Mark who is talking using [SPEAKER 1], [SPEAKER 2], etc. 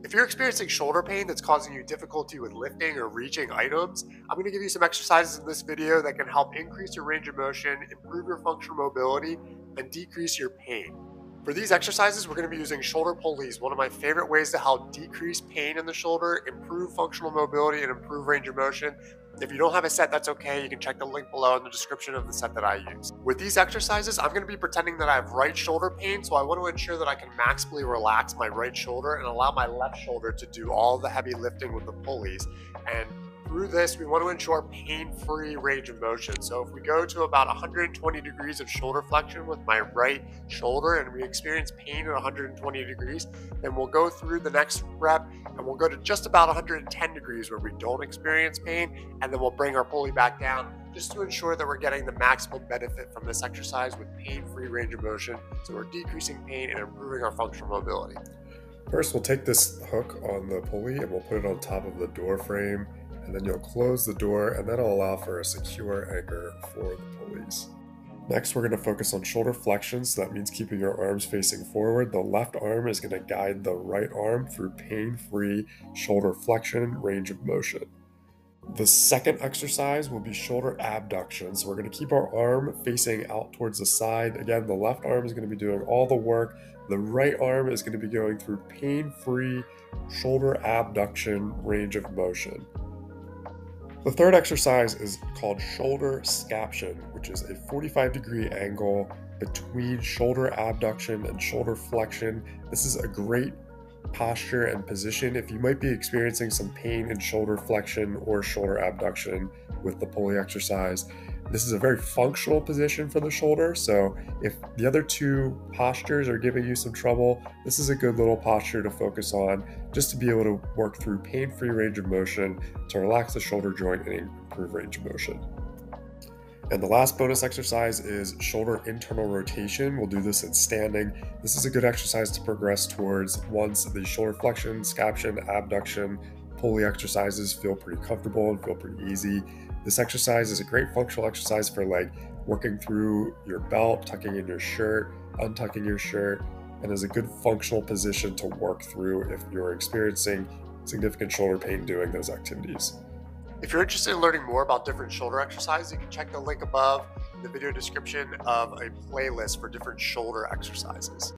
[SPEAKER 1] If you're experiencing shoulder pain that's causing you difficulty with lifting or reaching items, I'm going to give you some exercises in this video that can help increase your range of motion, improve your functional mobility, and decrease your pain. For these exercises, we're going to be using shoulder pulleys, one of my favorite ways to help decrease pain in the shoulder, improve functional mobility, and improve range of motion. If you don't have a set, that's okay. You can check the link below in the description of the set that I use. With these exercises, I'm going to be pretending that I have right shoulder pain, so I want to ensure that I can maximally relax my right shoulder and allow my left shoulder to do all the heavy lifting with the pulleys. And through this, we want to ensure pain-free range of motion. So if we go to about 120 degrees of shoulder flexion with my right shoulder and we experience pain at 120 degrees, then we'll go through the next rep and we'll go to just about 110 degrees where we don't experience pain, and then we'll bring our pulley back down just to ensure that we're getting the maximum benefit from this exercise with pain-free range of motion. So we're decreasing pain and improving our functional mobility.
[SPEAKER 2] First, we'll take this hook on the pulley and we'll put it on top of the door frame, and then you'll close the door, and that'll allow for a secure anchor for the pulleys. Next, we're going to focus on shoulder flexion, so that means keeping your arms facing forward. The left arm is going to guide the right arm through pain-free shoulder flexion range of motion. The second exercise will be shoulder abduction. So we're going to keep our arm facing out towards the side. Again, the left arm is going to be doing all the work. The right arm is going to be going through pain-free shoulder abduction range of motion. The third exercise is called shoulder scaption, which is a 45-degree angle between shoulder abduction and shoulder flexion. This is a great posture and position if you might be experiencing some pain in shoulder flexion or shoulder abduction with the pulley exercise. This is a very functional position for the shoulder, so if the other two postures are giving you some trouble, this is a good little posture to focus on just to be able to work through pain-free range of motion to relax the shoulder joint and improve range of motion. And the last bonus exercise is shoulder internal rotation. We'll do this in standing. This is a good exercise to progress towards once the shoulder flexion, scaption, abduction, pulley exercises feel pretty comfortable and feel pretty easy. This exercise is a great functional exercise for like working through your belt, tucking in your shirt, untucking your shirt, and is a good functional position to work through if you're experiencing significant shoulder pain doing those activities.
[SPEAKER 1] If you're interested in learning more about different shoulder exercises, you can check the link above in the video description of a playlist for different shoulder exercises.